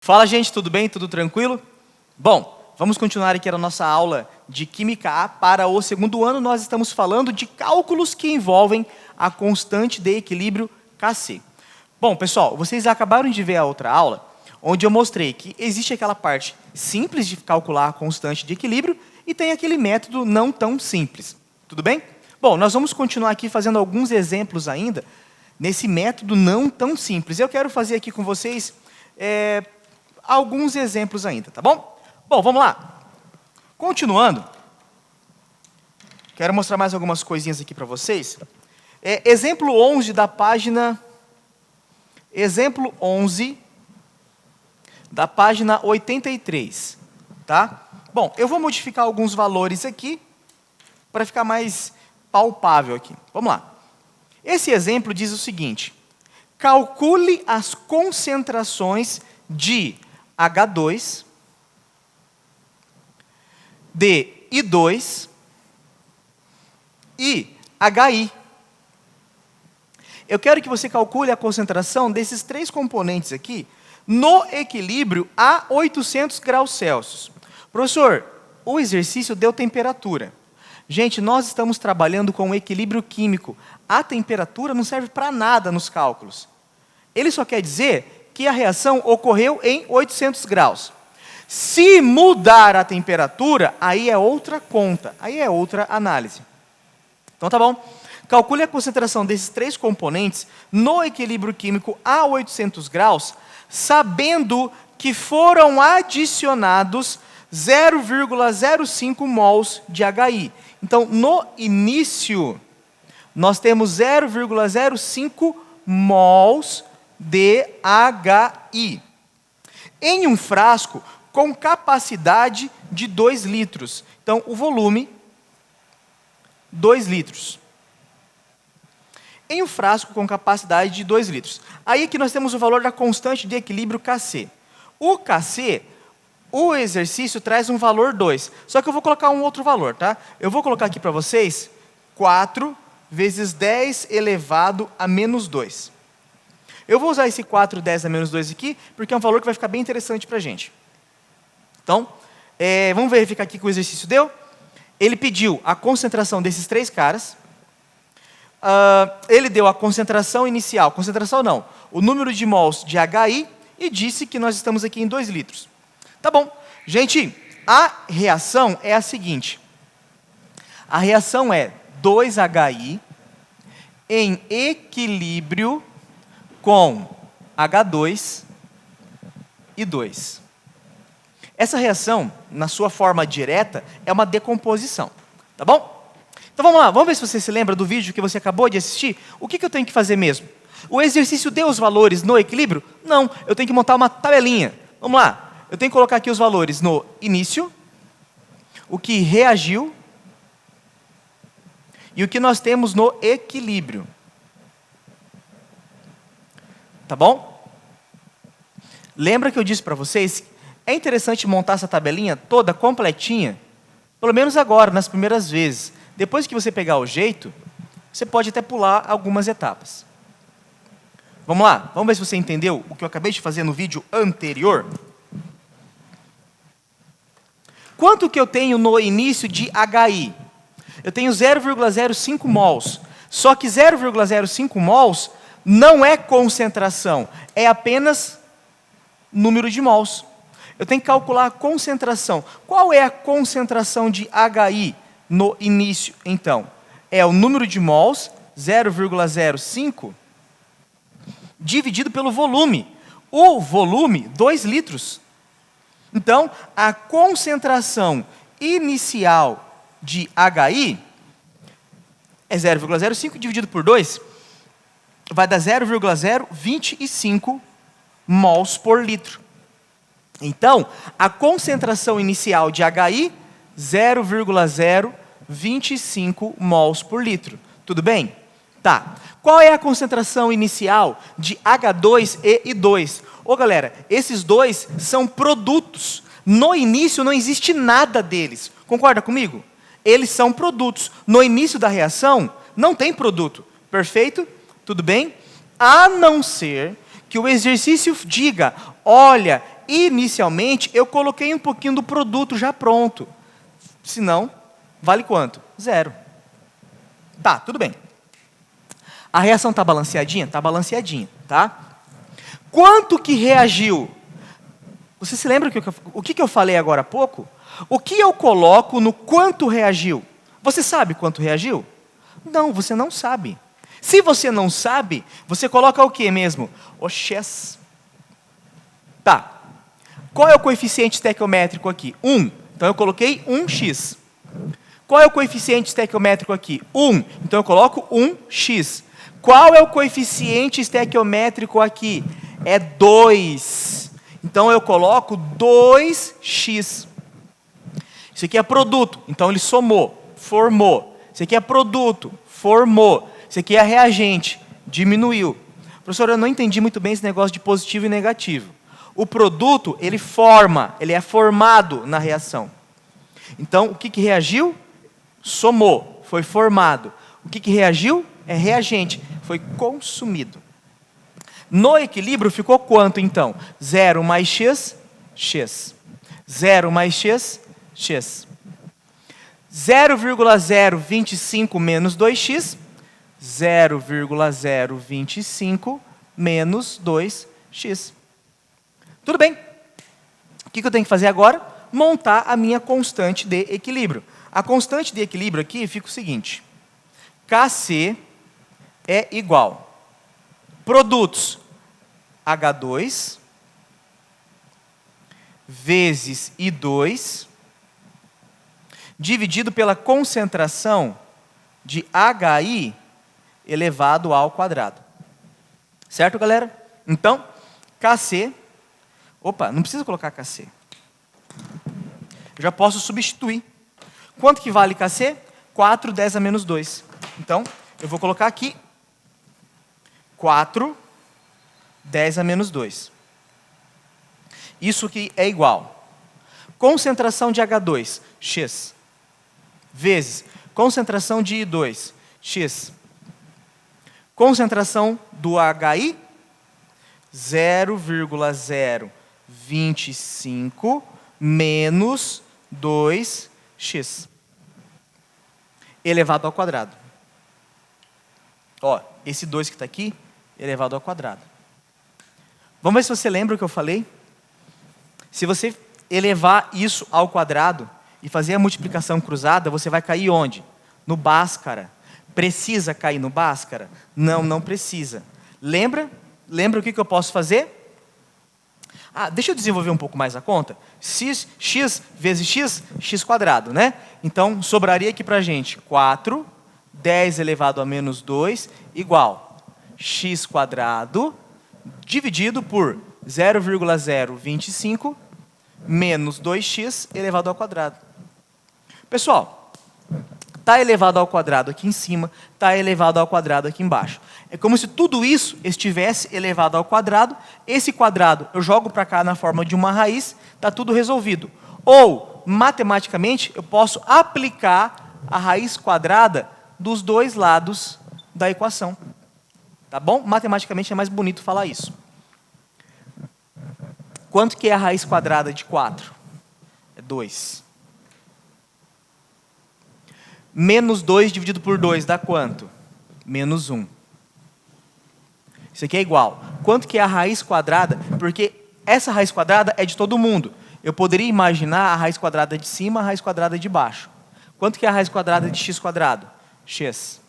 Fala, gente, tudo bem? Tudo tranquilo? Bom, vamos continuar aqui a nossa aula de Química A. Para o segundo ano, nós estamos falando de cálculos que envolvem a constante de equilíbrio Kc. Bom, pessoal, vocês acabaram de ver a outra aula, onde eu mostrei que existe aquela parte simples de calcular a constante de equilíbrio e tem aquele método não tão simples. Tudo bem? Bom, nós vamos continuar aqui fazendo alguns exemplos ainda nesse método não tão simples. Eu quero fazer aqui com vocês alguns exemplos ainda, tá bom? Bom, vamos lá. Continuando, quero mostrar mais algumas coisinhas aqui para vocês. Exemplo 11 da página... Exemplo 11 da página 83, tá? Bom, eu vou modificar alguns valores aqui para ficar mais palpável aqui. Vamos lá. Esse exemplo diz o seguinte: calcule as concentrações de H2, de I2 e HI. Eu quero que você calcule a concentração desses três componentes aqui no equilíbrio a 800 graus Celsius. Professor, o exercício deu temperatura. Gente, nós estamos trabalhando com o equilíbrio químico. A temperatura não serve para nada nos cálculos. Ele só quer dizer que a reação ocorreu em 800 graus. Se mudar a temperatura, aí é outra conta, aí é outra análise. Então tá bom. Calcule a concentração desses três componentes no equilíbrio químico a 800 graus, sabendo que foram adicionados 0,05 mols de HI. Então, no início, nós temos 0,05 mols de HI em um frasco com capacidade de 2 litros. Então, o volume, 2 litros. Em um frasco com capacidade de 2 litros. Aí que nós temos o valor da constante de equilíbrio Kc. O Kc, o exercício traz um valor 2. Só que eu vou colocar um outro valor, tá? Eu vou colocar aqui para vocês 4 vezes 10 elevado a menos 2. Eu vou usar esse 4 10 a menos 2 aqui, porque é um valor que vai ficar bem interessante para a gente. Então, vamos verificar aqui que o exercício deu. Ele pediu a concentração desses três caras. Ele deu a concentração inicial, concentração não, o número de mols de HI e disse que nós estamos aqui em 2 litros. Tá bom. Gente, a reação é a seguinte. A reação é 2HI em equilíbrio com H2 e 2. Essa reação, na sua forma direta, é uma decomposição. Tá bom? Então vamos lá, vamos ver se você se lembra do vídeo que você acabou de assistir. O que eu tenho que fazer mesmo? O exercício deu os valores no equilíbrio? Não, eu tenho que montar uma tabelinha. Vamos lá, eu tenho que colocar aqui os valores no início, o que reagiu e o que nós temos no equilíbrio. Tá bom? Lembra que eu disse para vocês, é interessante montar essa tabelinha toda completinha, pelo menos agora, nas primeiras vezes. Depois que você pegar o jeito, você pode até pular algumas etapas. Vamos lá? Vamos ver se você entendeu o que eu acabei de fazer no vídeo anterior. Quanto que eu tenho no início de HI? Eu tenho 0,05 mols. Só que 0,05 mols não é concentração, é apenas número de mols. Eu tenho que calcular a concentração. Qual é a concentração de HI? No início, então, é o número de mols, 0,05, dividido pelo volume. O volume, 2 litros. Então, a concentração inicial de HI é 0,05 dividido por 2, vai dar 0,025 mols por litro. Então, a concentração inicial de HI, 0,025 mols por litro. Tudo bem? Tá. Qual é a concentração inicial de H2 e I2? Galera, esses dois são produtos. No início não existe nada deles. Concorda comigo? Eles são produtos. No início da reação, não tem produto. Perfeito? Tudo bem? A não ser que o exercício diga, olha, inicialmente, eu coloquei um pouquinho do produto já pronto. Senão, vale quanto? 0. Tá, tudo bem. A reação está balanceadinha? Está balanceadinha, tá? Quanto que reagiu? Você se lembra o que eu falei agora há pouco? O que eu coloco no quanto reagiu? Você sabe quanto reagiu? Não, você não sabe. Se você não sabe, você coloca o que mesmo? O x. Tá. Qual é o coeficiente estequiométrico aqui? 1. Então eu coloquei 1x. Qual é o coeficiente estequiométrico aqui? 1. Então eu coloco 1x. Qual é o coeficiente estequiométrico aqui? É 2. Então eu coloco 2x. Isso aqui é produto. Então ele somou, formou. Isso aqui é produto, formou. Isso aqui é reagente, diminuiu. Professor, eu não entendi muito bem esse negócio de positivo e negativo. O produto, ele forma, ele é formado na reação. Então, o que reagiu? Somou, foi formado. O que reagiu? É reagente, foi consumido. No equilíbrio ficou quanto, então? 0 mais x, x. 0 mais x, x. 0,025 menos 2x, 0,025 menos 2x. Tudo bem. O que eu tenho que fazer agora? Montar a minha constante de equilíbrio. A constante de equilíbrio aqui fica o seguinte. Kc é igual. Produtos H2 vezes I2 dividido pela concentração de HI elevado ao quadrado. Certo, galera? Então, Kc... Opa, não precisa colocar Kc. Eu já posso substituir. Quanto que vale Kc? 4, 10 a menos 2. Então, eu vou colocar aqui 4, 10 a menos 2. Isso aqui é igual. Concentração de H2, x. Vezes concentração de I2, x. Concentração do HI, 0,025 menos 2x. Elevado ao quadrado. Ó, esse 2 que está aqui, elevado ao quadrado. Vamos ver se você lembra o que eu falei? Se você elevar isso ao quadrado e fazer a multiplicação cruzada, você vai cair onde? No Bhaskara. Precisa cair no Bhaskara? Não, não precisa. Lembra o que eu posso fazer? Deixa eu desenvolver um pouco mais a conta. X vezes x, x quadrado, né? Então, sobraria aqui para a gente 4, 10 elevado a menos 2, igual x quadrado, dividido por 0,025 menos 2x elevado ao quadrado. Pessoal, está elevado ao quadrado aqui em cima, está elevado ao quadrado aqui embaixo. É como se tudo isso estivesse elevado ao quadrado. Esse quadrado eu jogo para cá na forma de uma raiz, está tudo resolvido. Ou, matematicamente, eu posso aplicar a raiz quadrada dos dois lados da equação. Tá bom? Matematicamente é mais bonito falar isso. Quanto que é a raiz quadrada de 4? É 2. Menos 2 dividido por 2 dá quanto? Menos 1. Isso aqui é igual. Quanto que é a raiz quadrada? Porque essa raiz quadrada é de todo mundo. Eu poderia imaginar a raiz quadrada de cima, a raiz quadrada de baixo. Quanto que é a raiz quadrada de x quadrado? X.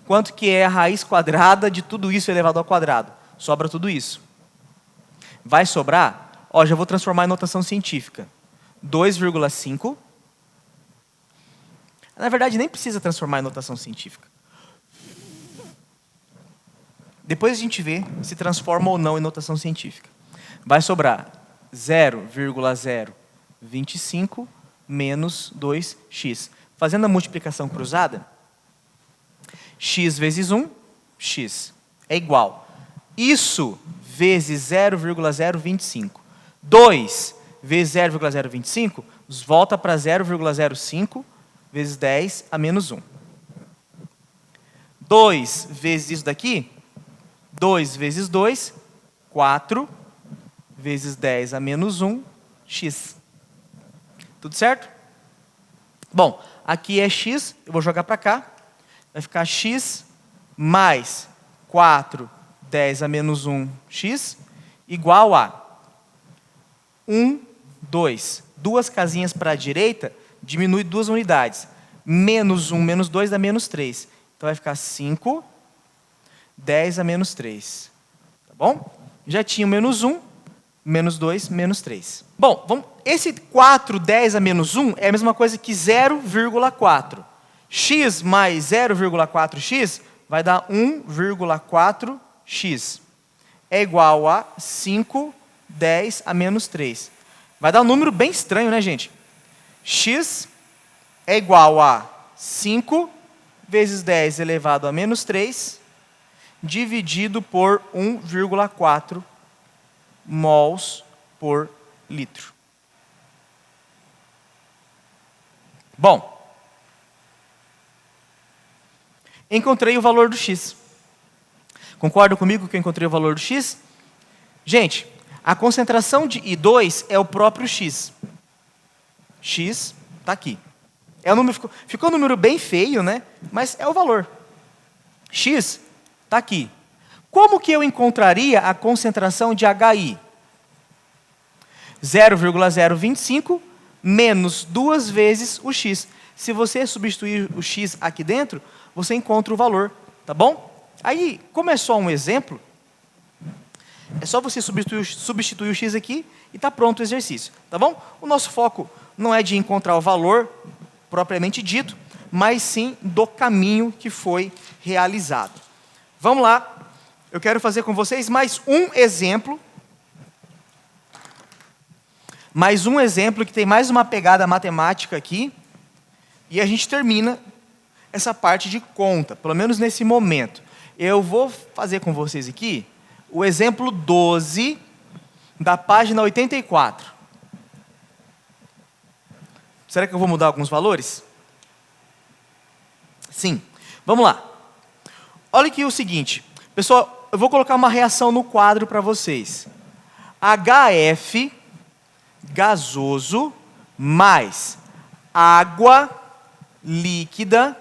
Quanto que é a raiz quadrada de tudo isso elevado ao quadrado? Sobra tudo isso. Vai sobrar? Ó, já vou transformar em notação científica. 2,5. Na verdade, nem precisa transformar em notação científica. Depois a gente vê se transforma ou não em notação científica. Vai sobrar 0,025 menos 2x. Fazendo a multiplicação cruzada, x vezes 1, x, é igual. Isso vezes 0,025. 2 vezes 0,025 volta para 0,05 vezes 10 a menos 1. 2 vezes isso daqui, 2 vezes 2, 4. vezes 10 a menos 1, x. Tudo certo? Bom, aqui é x, eu vou jogar para cá. Vai ficar x mais 4, 10 a menos 1, x, igual a 1, 2. Duas casinhas para a direita, diminui 2 unidades. Menos 1, menos 2 dá menos 3. Então vai ficar 5, 10 a menos 3. Tá bom? Já tinha o menos 1, menos 2, menos 3. Bom, esse 4, 10 a menos 1 é a mesma coisa que 0,4. X mais 0,4x vai dar 1,4x. É igual a 5, 10 a menos 3. Vai dar um número bem estranho, né, gente? X é igual a 5 vezes 10 elevado a menos 3, dividido por 1,4 mols por litro. Bom, encontrei o valor do x. Concordam comigo que eu encontrei o valor do x? Gente, a concentração de I2 é o próprio x. X está aqui. É um número, ficou um número bem feio, né? Mas é o valor. X está aqui. Como que eu encontraria a concentração de HI? 0,025 menos 2 vezes o x. Se você substituir o x aqui dentro, você encontra o valor, tá bom? Aí, como é só um exemplo, é só você substituir o x aqui e está pronto o exercício, tá bom? O nosso foco não é de encontrar o valor propriamente dito, mas sim do caminho que foi realizado. Vamos lá, eu quero fazer com vocês mais um exemplo. Mais um exemplo que tem mais uma pegada matemática aqui. E a gente termina essa parte de conta, pelo menos nesse momento. Eu vou fazer com vocês aqui o exemplo 12 da página 84. Será que eu vou mudar alguns valores? Sim. Vamos lá. Olha aqui o seguinte. Pessoal, eu vou colocar uma reação no quadro para vocês. HF gasoso mais água líquida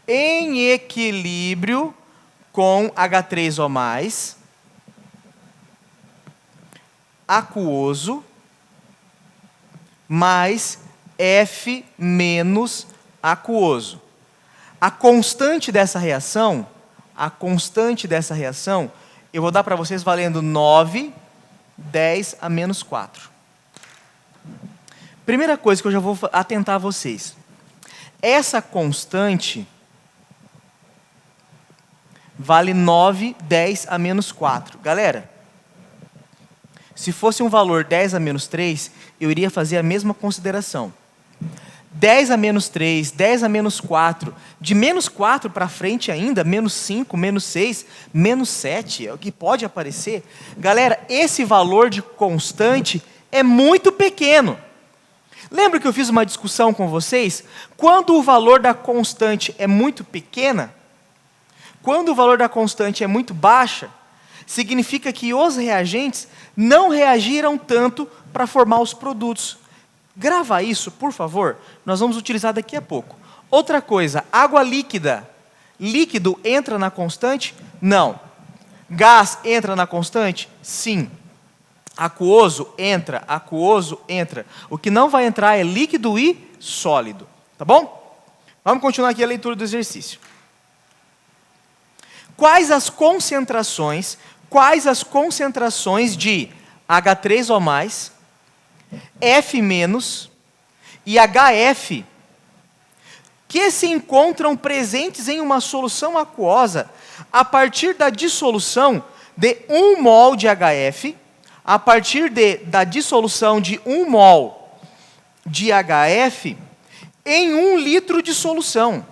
em equilíbrio com H3O+, aquoso, mais F menos aquoso. A constante dessa reação, eu vou dar para vocês valendo 9, 10 a menos 4. Primeira coisa que eu já vou atentar a vocês. Essa constante vale 9, 10 a menos 4. Galera, se fosse um valor 10 a menos 3, eu iria fazer a mesma consideração. 10 a menos 3, 10 a menos 4, de menos 4 para frente ainda, menos 5, menos 6, menos 7, é o que pode aparecer. Galera, esse valor de constante é muito pequeno. Lembra que eu fiz uma discussão com vocês? Quando o valor da constante é muito pequena, quando o valor da constante é muito baixa, significa que os reagentes não reagiram tanto para formar os produtos. Grava isso, por favor, nós vamos utilizar daqui a pouco. Outra coisa, água líquida. Líquido entra na constante? Não. Gás entra na constante? Sim. Aquoso entra, aquoso entra. O que não vai entrar é líquido e sólido. Tá bom? Vamos continuar aqui a leitura do exercício. Quais as concentrações de H3O+, F- e HF que se encontram presentes em uma solução aquosa a partir da dissolução de 1 mol de HF, a partir da dissolução de 1 mol de HF em 1 litro de solução.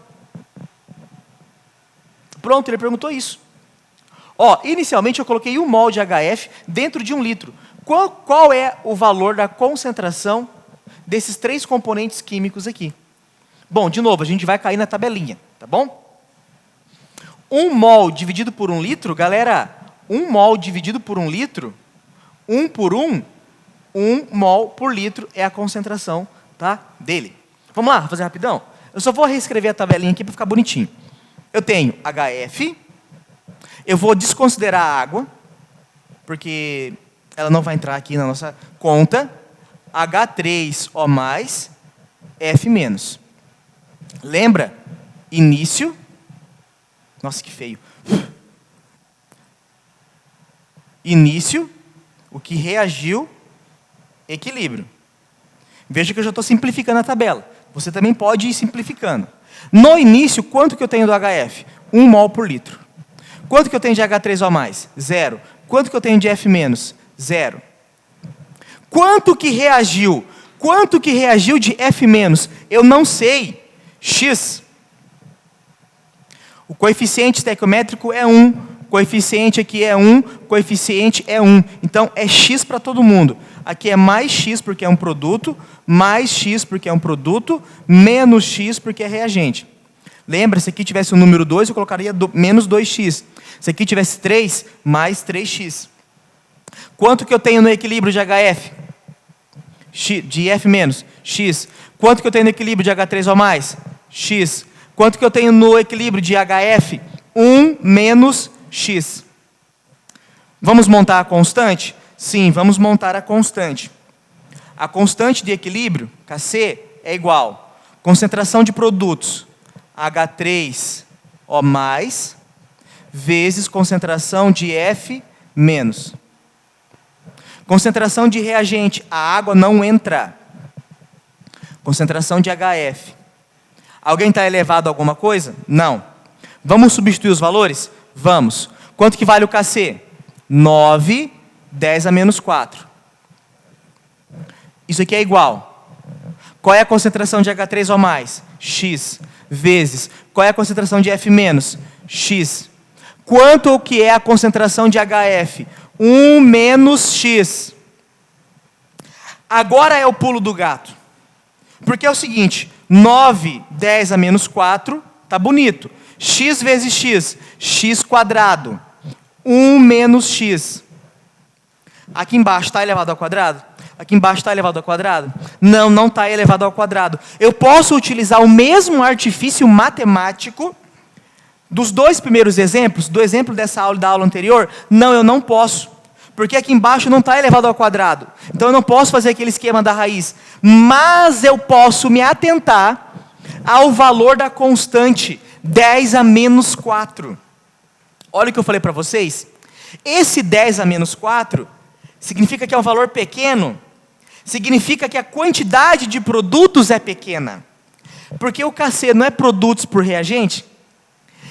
Pronto, ele perguntou isso. Inicialmente eu coloquei 1 mol de HF dentro de 1 litro. Qual é o valor da concentração desses 3 componentes químicos aqui? Bom, de novo, a gente vai cair na tabelinha, tá bom? 1 mol dividido por 1 litro, galera, 1 mol dividido por 1 litro, 1 por 1, 1 mol por litro é a concentração, tá, dele. Vamos lá, fazer rapidão? Eu só vou reescrever a tabelinha aqui para ficar bonitinho. Eu tenho HF, eu vou desconsiderar a água, porque ela não vai entrar aqui na nossa conta. H3O+, F-. Lembra? Início. Nossa, que feio. Início, o que reagiu, equilíbrio. Veja que eu já estou simplificando a tabela. Você também pode ir simplificando. No início, quanto que eu tenho do HF? 1 mol por litro. Quanto que eu tenho de H3O+? 0. Quanto que eu tenho de F-? 0. Quanto que reagiu? Quanto que reagiu de F-? Eu não sei. X. O coeficiente estequiométrico é 1. O coeficiente aqui é 1. O coeficiente é 1. Então, é X para todo mundo. Aqui é mais X porque é um produto, mais X porque é um produto, menos X porque é reagente. Lembra, se aqui tivesse o número 2, eu colocaria menos 2x. Se aqui tivesse 3, mais 3x. Quanto que eu tenho no equilíbrio de HF? De F-? X. Quanto que eu tenho no equilíbrio de H3O+? X. Quanto que eu tenho no equilíbrio de HF? 1 menos X. Vamos montar a constante? Sim, vamos montar a constante. A constante de equilíbrio, Kc, é igual. Concentração de produtos, H3O+, vezes concentração de F-. Concentração de reagente, a água não entra. Concentração de HF. Alguém está elevado a alguma coisa? Não. Vamos substituir os valores? Vamos. Quanto que vale o Kc? 9, 10 a menos 4. Isso aqui é igual. Qual é a concentração de H3O+? X. Vezes. Qual é a concentração de F-? X. Quanto que é a concentração de HF? 1 menos X. Agora é o pulo do gato. Porque é o seguinte, 9, 10 a menos 4, tá bonito. X vezes X, X quadrado. 1 menos X. Aqui embaixo está elevado ao quadrado? Aqui embaixo está elevado ao quadrado? Não, não está elevado ao quadrado. Eu posso utilizar o mesmo artifício matemático dos dois primeiros exemplos, do exemplo dessa aula e da aula anterior? Não, eu não posso. Porque aqui embaixo não está elevado ao quadrado. Então eu não posso fazer aquele esquema da raiz. Mas eu posso me atentar ao valor da constante, 10 a menos 4. Olha o que eu falei para vocês. Esse 10 a menos 4 significa que é um valor pequeno. Significa que a quantidade de produtos é pequena. Porque o Kc não é produtos por reagente?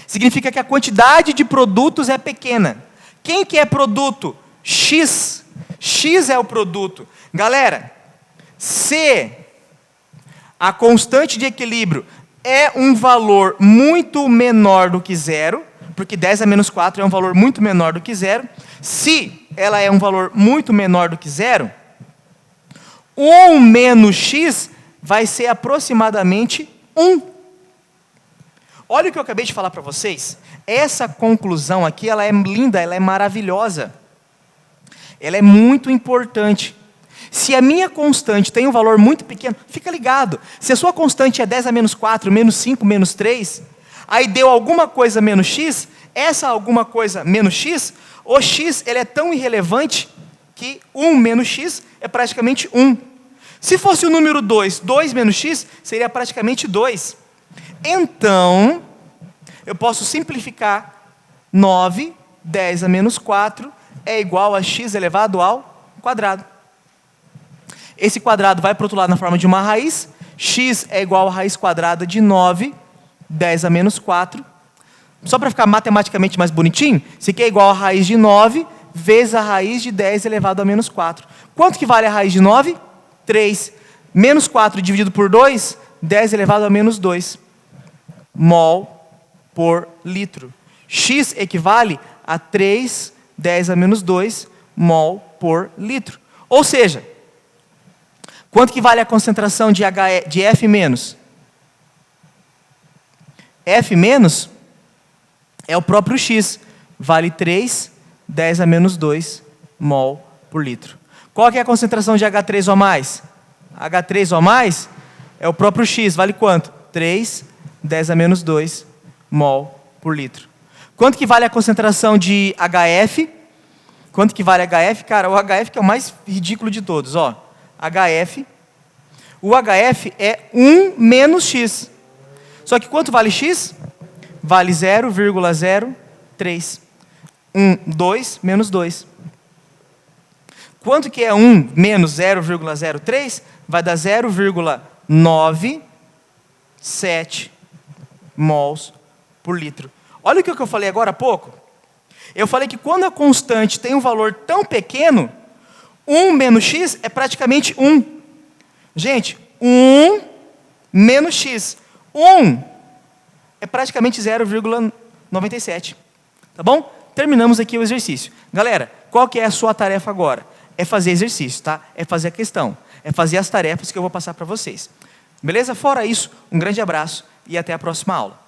Significa que a quantidade de produtos é pequena. Quem que é produto? X. X é o produto. Galera, se a constante de equilíbrio é um valor muito menor do que zero, porque 10 a menos 4 é um valor muito menor do que zero, se ela é um valor muito menor do que zero, 1 menos X vai ser aproximadamente 1. Olha o que eu acabei de falar para vocês. Essa conclusão aqui, ela é linda, ela é maravilhosa. Ela é muito importante. Se a minha constante tem um valor muito pequeno, fica ligado. Se a sua constante é 10 a menos 4, menos 5, menos 3, aí deu alguma coisa menos x, essa alguma coisa menos x, o x ele é tão irrelevante que 1 menos x é praticamente 1. Se fosse o número 2, 2 menos x, seria praticamente 2. Então, eu posso simplificar 9, 10 a menos 4 é igual a x elevado ao quadrado. Esse quadrado vai para o outro lado na forma de uma raiz. X é igual a raiz quadrada de 9, 10 a menos 4. Só para ficar matematicamente mais bonitinho, isso aqui é igual a raiz de 9 vezes a raiz de 10 elevado a menos 4. Quanto que vale a raiz de 9? 3. Menos 4 dividido por 2, 10 elevado a menos 2. Mol por litro. X equivale a 3, 10 a menos 2, mol por litro. Ou seja, quanto que vale a concentração de F menos? F menos é o próprio X. Vale 3, 10 a menos 2, mol por litro. Qual que é a concentração de H3O+? H3O+, é o próprio X, vale quanto? 3, 10 a menos 2 mol por litro. Quanto que vale a concentração de HF? Quanto que vale HF? Cara, o HF que é o mais ridículo de todos, ó. HF. O HF é 1 menos X. Só que quanto vale X? Vale 0,03. 1, 2, menos 2. Quanto que é 1 menos 0,03? Vai dar 0,97 mols por litro. Olha o que eu falei agora há pouco. Eu falei que quando a constante tem um valor tão pequeno, 1 menos x é praticamente 1. Gente, 1 menos x. 1 é praticamente 0,97. Tá bom? Terminamos aqui o exercício. Galera, qual que é a sua tarefa agora? É fazer exercício, tá? É fazer a questão. É fazer as tarefas que eu vou passar para vocês. Beleza? Fora isso, um grande abraço e até a próxima aula.